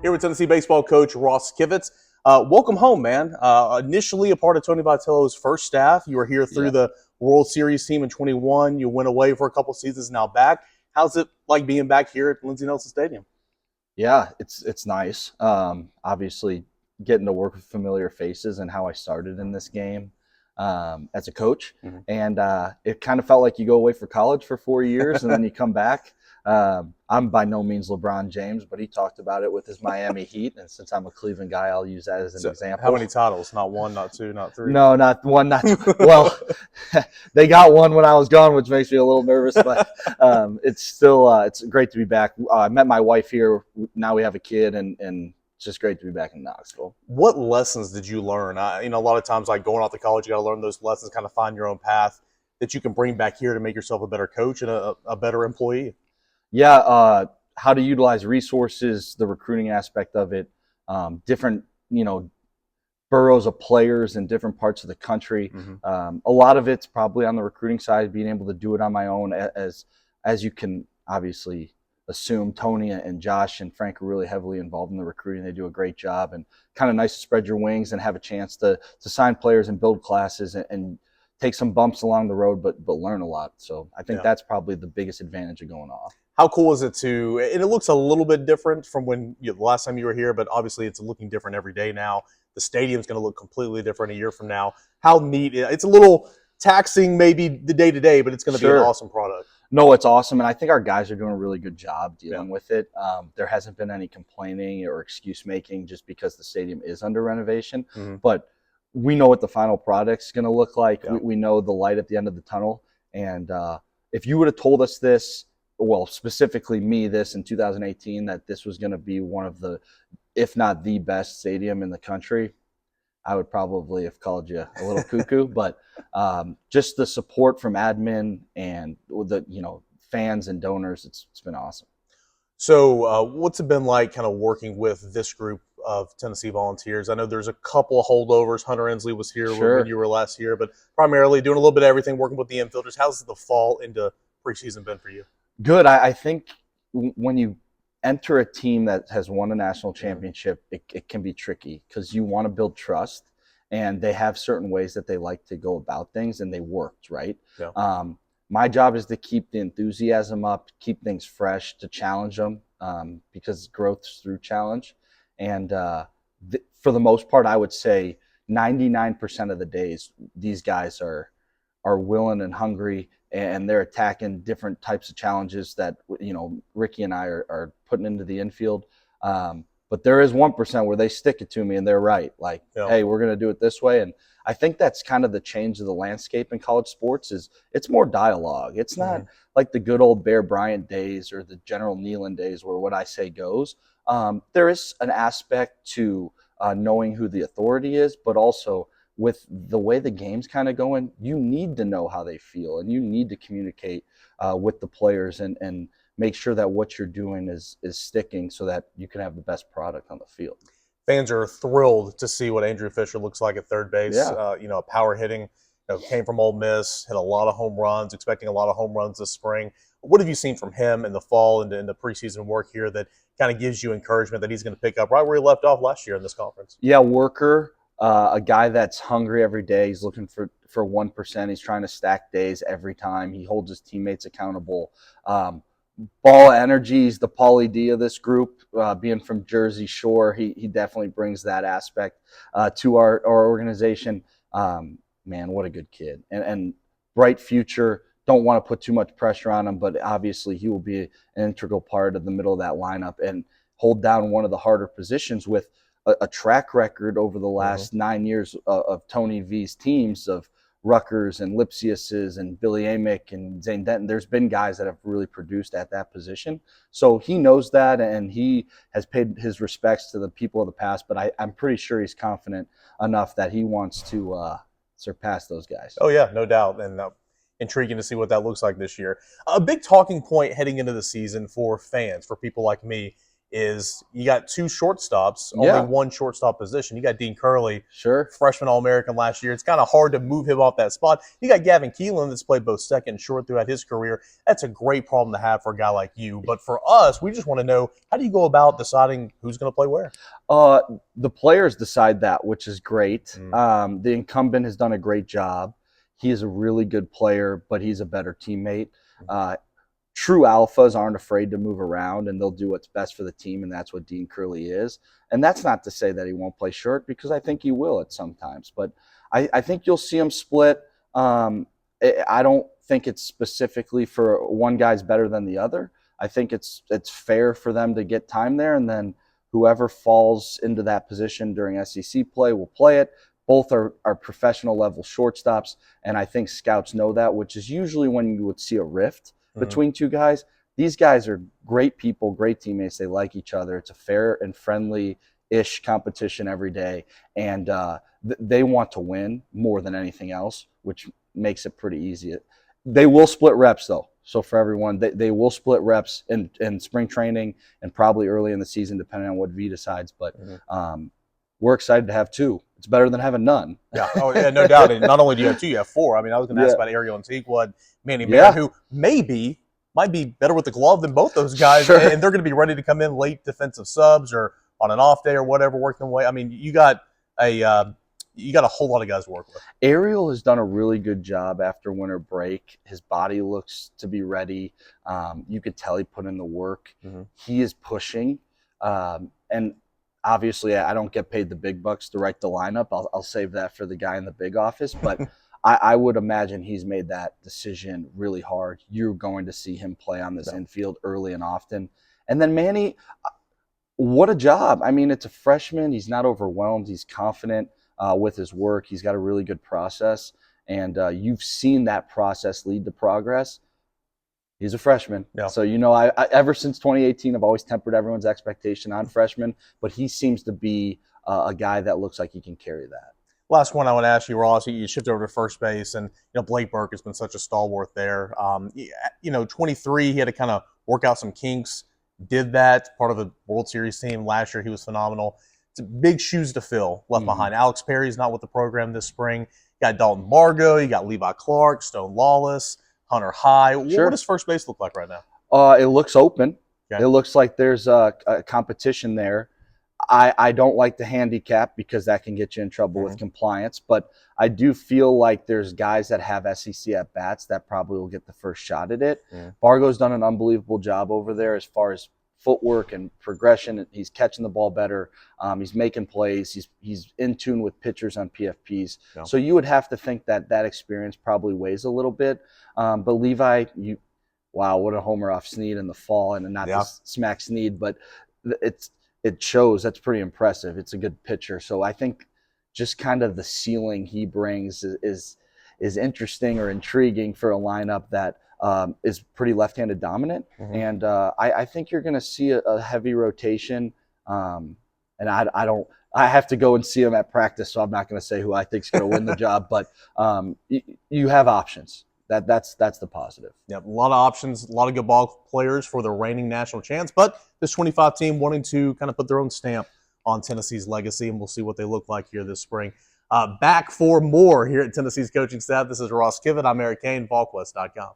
Here with Tennessee baseball coach Ross Kivett. Welcome home, man. Initially a part of Tony Vitello's first staff. You were here through the World Series team in 21. You went away for a couple seasons, now back. How's it like being back here at Lindsey Nelson Stadium? Yeah, it's nice. Obviously, getting to work with familiar faces and how I started in this game as a coach. And it kind of felt like you go away for college for 4 years and then you come back. I'm by no means LeBron James, but he talked about it with his Miami Heat. And since I'm a Cleveland guy, I'll use that as an example. How many titles? Not one, not two, not three? No, not one, not two. Well, they got one when I was gone, which makes me a little nervous, but it's still it's great to be back. I met my wife here. Now we have a kid, and it's just great to be back in Knoxville. What lessons did you learn? A lot of times, like going off to college, you got to learn those lessons, kind of find your own path that you can bring back here to make yourself a better coach and a better employee. Yeah, how to utilize resources, the recruiting aspect of it, different, boroughs of players in different parts of the country. A lot of it's probably on the recruiting side, being able to do it on my own. As you can obviously assume, Tony and Josh and Frank are really heavily involved in the recruiting. They do a great job, and kind of nice to spread your wings and have a chance to sign players and build classes and take some bumps along the road, but learn a lot. So I think that's probably the biggest advantage of going off. How cool is it and it looks a little bit different from when the last time you were here, but obviously it's looking different every day now. The stadium's going to look completely different a year from now. How neat. It's a little taxing maybe the day-to-day, but it's going to be an awesome product. No, it's awesome, and I think our guys are doing a really good job dealing with it. There hasn't been any complaining or excuse-making just because the stadium is under renovation, but we know what the final product's going to look like. We know the light at the end of the tunnel, and if you would have told us this, well, specifically me, this in 2018, that this was going to be one of the, if not the best stadium in the country, I would probably have called you a little cuckoo. But just the support from admin and the fans and donors, it's been awesome. So what's it been like kind of working with this group of Tennessee Volunteers? I know there's a couple of holdovers. Hunter Ensley was here when you were last year, but primarily doing a little bit of everything, working with the infielders. How's the fall into preseason been for you? Good. I think when you enter a team that has won a national championship, it can be tricky because you want to build trust, and they have certain ways that they like to go about things, and they worked, right? My job is to keep the enthusiasm up, keep things fresh, to challenge them because growth's through challenge. And for the most part, I would say 99% of the days, these guys are willing and hungry, and they're attacking different types of challenges that, Ricky and I are putting into the infield. But there is 1% where they stick it to me and they're right. Like, hey, we're going to do it this way. And I think that's kind of the change of the landscape in college sports is it's more dialogue. It's not like the good old Bear Bryant days or the General Neyland days where what I say goes. There is an aspect to knowing who the authority is, but also with the way the game's kind of going, you need to know how they feel, and you need to communicate with the players and make sure that what you're doing is sticking so that you can have the best product on the field. Fans are thrilled to see what Andrew Fisher looks like at third base. Power hitting, came from Ole Miss, hit a lot of home runs, expecting a lot of home runs this spring. What have you seen from him in the fall and in the preseason work here that kind of gives you encouragement that he's going to pick up right where he left off last year in this conference? Yeah, worker. A guy that's hungry every day. He's looking for 1%. He's trying to stack days every time. He holds his teammates accountable. Ball energy is the Pauly D of this group. Being from Jersey Shore, he definitely brings that aspect to our organization. Man, what a good kid. And bright future. Don't want to put too much pressure on him, but obviously he will be an integral part of the middle of that lineup and hold down one of the harder positions with a track record over the last 9 years of Tony V's teams of Rutgers and Lipsius's and Billy Amick and Zane Denton. There's been guys that have really produced at that position. So he knows that, and he has paid his respects to the people of the past, but I'm pretty sure he's confident enough that he wants to surpass those guys. Oh, yeah, no doubt. And intriguing to see what that looks like this year. A big talking point heading into the season for fans, for people like me, is you got two shortstops, only one shortstop position. You got Dean Curley, freshman All-American last year. It's kind of hard to move him off that spot. You got Gavin Keelan that's played both second and short throughout his career. That's a great problem to have for a guy like you. But for us, we just want to know, how do you go about deciding who's going to play where? The players decide that, which is great. The incumbent has done a great job. He is a really good player, but he's a better teammate. True alphas aren't afraid to move around, and they'll do what's best for the team, and that's what Dean Curley is. And that's not to say that he won't play short, because I think he will at some times. But I think you'll see him split. I don't think it's specifically for one guy's better than the other. I think it's fair for them to get time there, and then whoever falls into that position during SEC play will play it. Both are professional level shortstops, and I think scouts know that, which is usually when you would see a rift between two guys. These guys are great people, great teammates. They like each other. It's a fair and friendly-ish competition every day, and they want to win more than anything else, which makes it pretty easy. They will split reps, though. So for everyone, they will split reps in spring training and probably early in the season, depending on what V decides. But we're excited to have two. It's better than having none. Yeah, no doubt. And not only do you have two, you have four. I mean, I was going to ask about Ariel Antigua and Manny Mann, who might be better with the glove than both those guys, and they're going to be ready to come in late defensive subs or on an off day or whatever, working away. I mean, you got a whole lot of guys to work with. Ariel has done a really good job after winter break. His body looks to be ready. You could tell he put in the work. He is pushing, and obviously, I don't get paid the big bucks to write the lineup. I'll save that for the guy in the big office. But I would imagine he's made that decision really hard. You're going to see him play on this infield early and often. And then Manny, what a job. I mean, it's a freshman. He's not overwhelmed. He's confident with his work. He's got a really good process. And you've seen that process lead to progress. He's a freshman. So, I ever since 2018, I've always tempered everyone's expectation on freshmen, but he seems to be a guy that looks like he can carry that. Last one I want to ask you, Ross, you shift over to first base, and Blake Burke has been such a stalwart there. 23, he had to kind of work out some kinks, did that, part of the World Series team. Last year, he was phenomenal. It's big shoes to fill left behind. Alex Perry's not with the program this spring. You got Dalton Margot, you got Levi Clark, Stone Lawless, Hunter High. What does first base look like right now? It looks open. It looks like there's a competition there. I don't like the handicap because that can get you in trouble with compliance, but I do feel like there's guys that have SEC at-bats that probably will get the first shot at it. Bargo's done an unbelievable job over there as far as footwork and progression. He's catching the ball better. He's making plays. He's in tune with pitchers on PFPs. So you would have to think that experience probably weighs a little bit. But Levi, wow, what a homer off Snead in the fall, and not to smack Snead, but it shows. That's pretty impressive. It's a good pitcher. So I think just kind of the ceiling he brings is interesting or intriguing for a lineup that is pretty left-handed dominant. And I think you're going to see a heavy rotation. And I have to go and see him at practice, so I'm not going to say who I think is going to win the job. But you have options. That's the positive. Yeah, a lot of options, a lot of good ball players for the reigning national champs. But this 25 team wanting to kind of put their own stamp on Tennessee's legacy, and we'll see what they look like here this spring. Back for more here at Tennessee's coaching staff. This is Ross Kivett. I'm Eric Kane, Volquest.com.